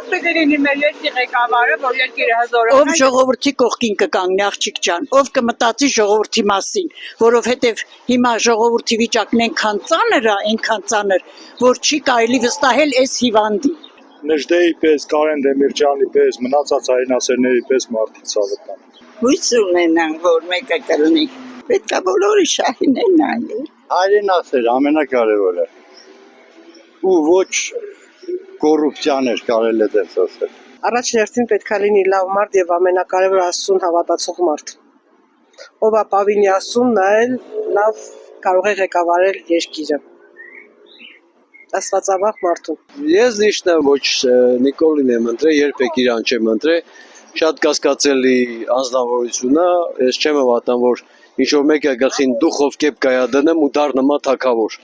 Ով պետք է լինի մեր երկրի ղեկավարը, որ երկիրը հզորացնի։ Ով ժողովրդի կողքին կկանգնի, աղջիկ ջան, ով կմտածի ժողովրդի մասին, որովհետև հիմա ժողովրդի վիճակն այնքան ծանր, որ չի կարելի վստահել այս հիվանդին։ Նժդեի պես, Կարեն Դեմիրճյանի պես, մնացած հայրենասերների պես մարդիկ ցավոտան։ Հույս ունենան, որ մեկը կլինի։ Պետք է բոլորը շահինեն նայել։ Հայրենասեր ամենակարևորը։ Ու ոչ կոռուպցիան էր կարելի է ասել։ Առաջ հերթին պետք է լինի լավ մարդ եւ ամենակարևորը Աստծուն հավատացող մարդ։ Ով ապավինի Աստծուն, նա էլ լավ կարող է ղեկավարել երկիրը։ Աստվածավախ մարդուն։ Ես լիշնա ոչ Նիկոլին եմ ընտրել, երբեք իրան չեմ ընտրել։ Շատ կասկածելի անձնավորություն է, ես չեմ հավատում, որ ինչ-որ մեկը գլխին դուխով կեպ կայա դնեմ ու դառնա թագավոր։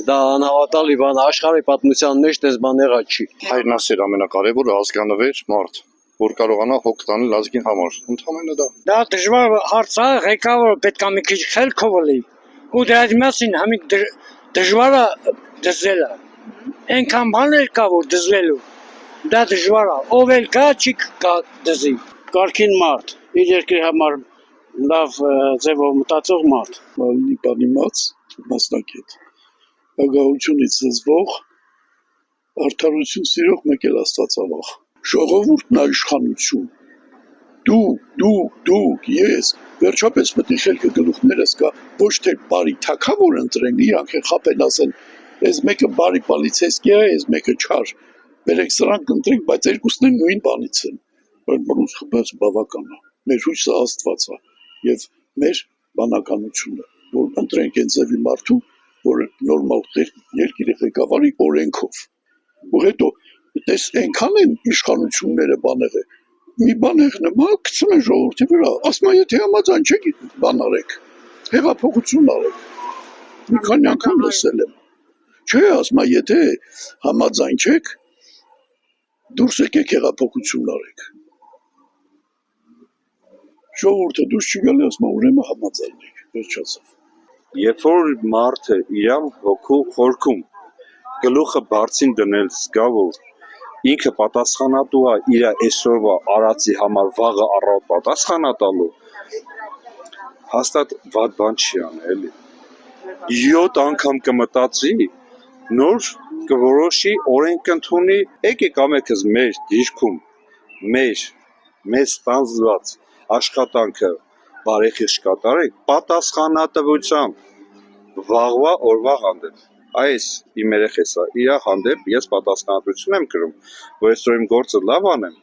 Դա անհավատալի բան է, աշխարհի պատմության մեջ դες բան եղած չի։ Հայրենասեր ամենակարևորը ազգանվեր մարդ, որ կարողանա հոգ տանել ազգին համար։ Ընդհանրապես դա։ Դա դժվար հարց է, ղեկավարը պետք է մի քիչ խելքով լինի։ Ու դրա մասին համիկ դժվար է դզելը։ Այնքան բաներ կա որ դզվելու։ Դա դժվար է, ով էլ կա չի կա դզի։ Կարքին մարդ, իր երկրի համար լավ ձևով մտածող մարդ, Բանիմաց մասնակետ, ագահությունից զզվող, արդարություն սիրող մեկ էլ Աստվածավախ, ժողովուրդն իշխանություն, դուք, ես, վերջապես պետք է խելքը գլուխներս կա, ոչ թե բարի թագավոր ընտրեն, իրանք են խապել ասեն, այս մեկը բարի պալիցեյսկի է, այս մեկը չար, բերեք սրանք ընտրենք, բայց երկուսն են նույն բանից են, բրոնց խփած բավական է, մեր հույսը Աստված է, և մեր բանականությունը, որ ընտրենք են ձևի մարդու, որը նորմալ երկիրի ղեկավարի օրենքով, ու հետո տես այնքան են իշխանությունները բաներ է, մի բան եղնեմա գցում են ժողովրդի վրա, ասում է եթե համաձայն չեք բան արեք, հեղափոխություն արեք, մի քանի անգամ լսել եմ, չէ ասում է եթե համաձայն չեք, դուրս եկեք հեղափոխություն արեք, ժողովուրդը դուրս չգալի ասում է ուրեմն համաձայն եք, վերջացավ։ Երբ որ մարդը իրան հոգու խորքում գլուխը բարձին դնել զգա որ ինքը պատասխանատու է իր այսօրվա արածի համար վաղը առավոտ պատասխանատալու հաստատ վատ բան չի անել էլի 7 անգամ կմտածի նոր կորոշի օրենք կընդունի եկեք ամենքս մեր դիրքում մեզ ստանձնված աշխատանքը բարեխիղճ կատարենք պատասխանատվությամբ վաղվա օրվա հանդեպ այս իմ երեխեսա իր հանդեպ ես պատասխանատվություն եմ կրում որ այսօր իմ գործը լավ անեմ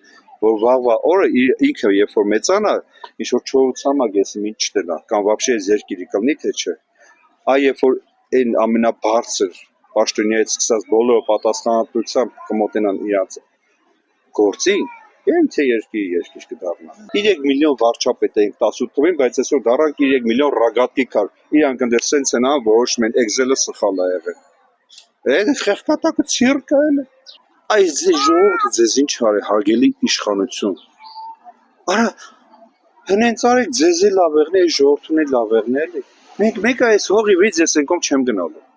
որ վաղվա օրը ինքը երբ որ մեծանա ինչ որ չորությամբ եսի ինչ չտենա կամ вообще այս երկիրի կլնի թե չէ այ երբ որ այն ամենաբարձր պաշտոնյայից սկսած բոլորը պատասխանատվությամբ կմոտենան իրաց գործին Եմ թե երկիր կդառնա 3 միլիոն վարչապետ ենք 18 թվին, բայց այսօր դառնանք 3 միլիոն ռագատի կար։ Իրանք ընդ սենց են որոշում են Excel-ը սխալ է եղել։ Այդ խեղկատակը ցիրկա էլ է։ Այս ժողովուրդը ձեզ ինչ արի հարգելի իշխանություն։ Արա հենց արեք ձեզ լավ եղնի, ժողովրդուն լավ եղնի էլի։ Մենք այս հողի վիճ ես ենկոմ չեմ գնալու։